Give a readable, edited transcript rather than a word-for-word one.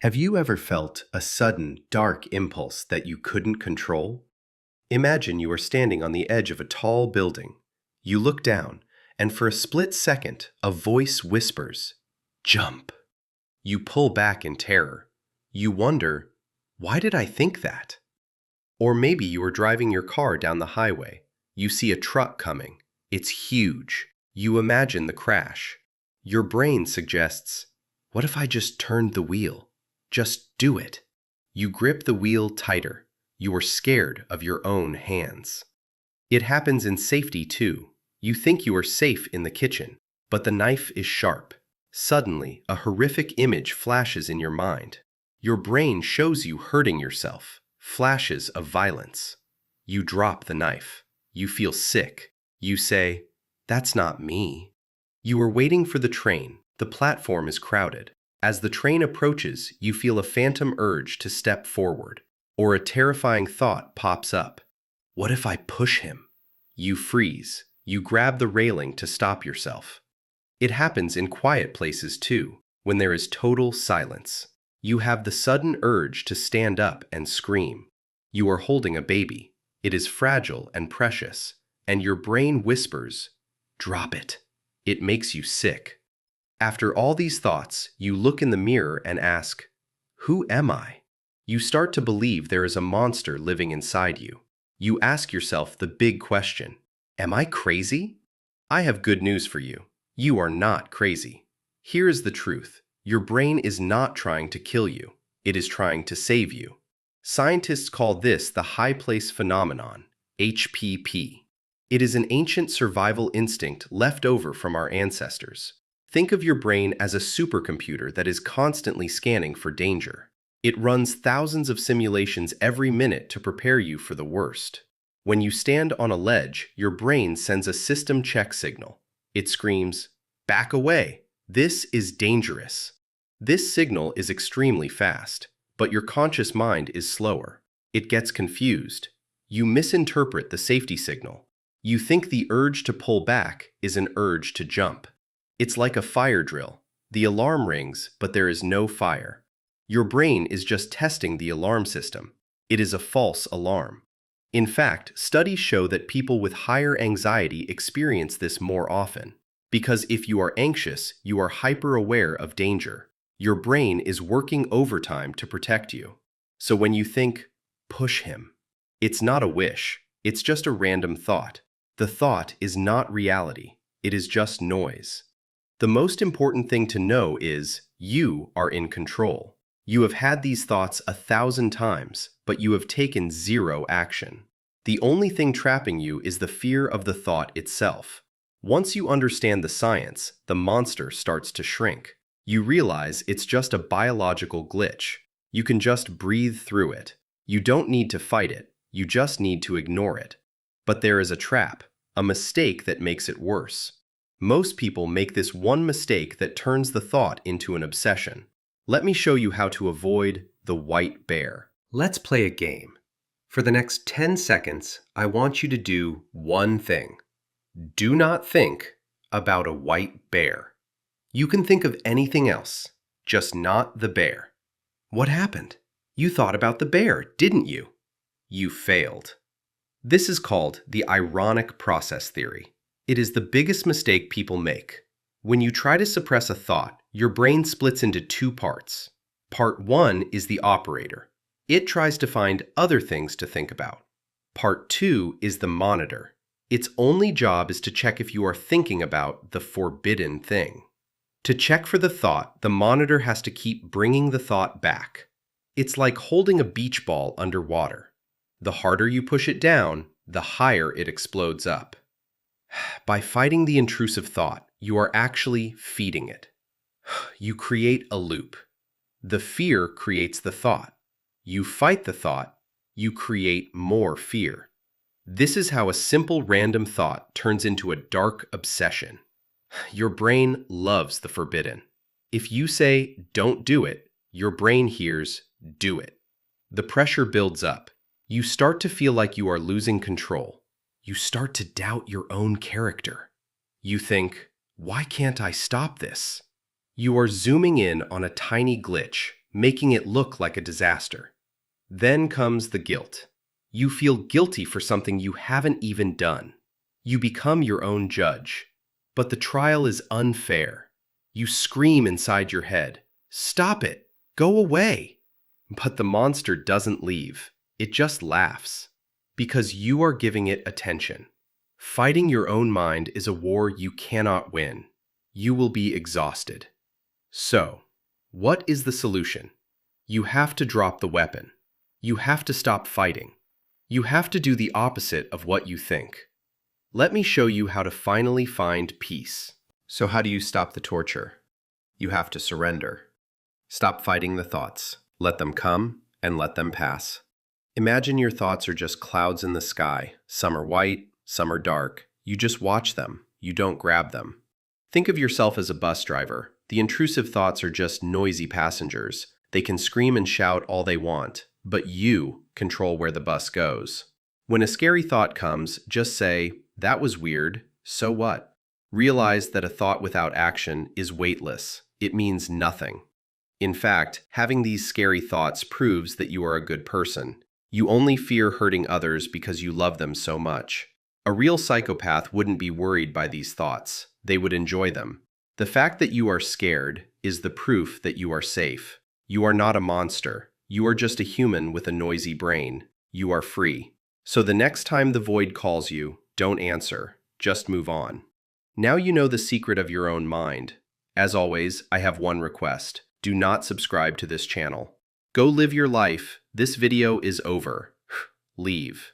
Have you ever felt a sudden, dark impulse that you couldn't control? Imagine you are standing on the edge of a tall building. You look down, and for a split second, a voice whispers, "Jump." You pull back in terror. You wonder, why did I think that? Or maybe you are driving your car down the highway. You see a truck coming. It's huge. You imagine the crash. Your brain suggests, what if I just turned the wheel? Just do it. You grip the wheel tighter. You are scared of your own hands. It happens in safety too. You think you are safe in the kitchen, but the knife is sharp. Suddenly, a horrific image flashes in your mind. Your brain shows you hurting yourself. Flashes of violence. You drop the knife. You feel sick. You say, "That's not me." You are waiting for the train. The platform is crowded. As the train approaches, you feel a phantom urge to step forward, or a terrifying thought pops up. What if I push him? You freeze. You grab the railing to stop yourself. It happens in quiet places too, when there is total silence. You have the sudden urge to stand up and scream. You are holding a baby. It is fragile and precious, and your brain whispers, "Drop it." It makes you sick. After all these thoughts, you look in the mirror and ask, "Who am I?" You start to believe there is a monster living inside you. You ask yourself the big question, am I crazy? I have good news for you. You are not crazy. Here is the truth. Your brain is not trying to kill you. It is trying to save you. Scientists call this the high place phenomenon, HPP. It is an ancient survival instinct left over from our ancestors. Think of your brain as a supercomputer that is constantly scanning for danger. It runs thousands of simulations every minute to prepare you for the worst. When you stand on a ledge, your brain sends a system check signal. It screams, "Back away! This is dangerous." This signal is extremely fast, but your conscious mind is slower. It gets confused. You misinterpret the safety signal. You think the urge to pull back is an urge to jump. It's like a fire drill. The alarm rings, but there is no fire. Your brain is just testing the alarm system. It is a false alarm. In fact, studies show that people with higher anxiety experience this more often. Because if you are anxious, you are hyper-aware of danger. Your brain is working overtime to protect you. So when you think, "Push him," it's not a wish. It's just a random thought. The thought is not reality. It is just noise. The most important thing to know is you are in control. You have had these thoughts 1,000 times, but you have taken zero action. The only thing trapping you is the fear of the thought itself. Once you understand the science, the monster starts to shrink. You realize it's just a biological glitch. You can just breathe through it. You don't need to fight it. You just need to ignore it. But there is a trap, a mistake that makes it worse. Most people make this one mistake that turns the thought into an obsession. Let me show you how to avoid the white bear. Let's play a game. For the next 10 seconds, I want you to do one thing. Do not think about a white bear. You can think of anything else, just not the bear. What happened? You thought about the bear, didn't you? You failed. This is called the ironic process theory. It is the biggest mistake people make. When you try to suppress a thought, your brain splits into two parts. Part 1 is the operator. It tries to find other things to think about. Part 2 is the monitor. Its only job is to check if you are thinking about the forbidden thing. To check for the thought, the monitor has to keep bringing the thought back. It's like holding a beach ball underwater. The harder you push it down, the higher it explodes up. By fighting the intrusive thought, you are actually feeding it. You create a loop. The fear creates the thought. You fight the thought, you create more fear. This is how a simple random thought turns into a dark obsession. Your brain loves the forbidden. If you say, "Don't do it," your brain hears, "Do it." The pressure builds up. You start to feel like you are losing control. You start to doubt your own character. You think, "Why can't I stop this?" You are zooming in on a tiny glitch, making it look like a disaster. Then comes the guilt. You feel guilty for something you haven't even done. You become your own judge. But the trial is unfair. You scream inside your head, "Stop it! Go away!" But the monster doesn't leave. It just laughs. Because you are giving it attention. Fighting your own mind is a war you cannot win. You will be exhausted. So, what is the solution? You have to drop the weapon. You have to stop fighting. You have to do the opposite of what you think. Let me show you how to finally find peace. So how do you stop the torture? You have to surrender. Stop fighting the thoughts. Let them come and let them pass. Imagine your thoughts are just clouds in the sky. Some are white, some are dark. You just watch them. You don't grab them. Think of yourself as a bus driver. The intrusive thoughts are just noisy passengers. They can scream and shout all they want, but you control where the bus goes. When a scary thought comes, just say, "That was weird. So what?" Realize that a thought without action is weightless. It means nothing. In fact, having these scary thoughts proves that you are a good person. You only fear hurting others because you love them so much. A real psychopath wouldn't be worried by these thoughts. They would enjoy them. The fact that you are scared is the proof that you are safe. You are not a monster. You are just a human with a noisy brain. You are free. So the next time the void calls you, don't answer. Just move on. Now you know the secret of your own mind. As always, I have one request. Do not subscribe to this channel. Go live your life. This video is over. Leave.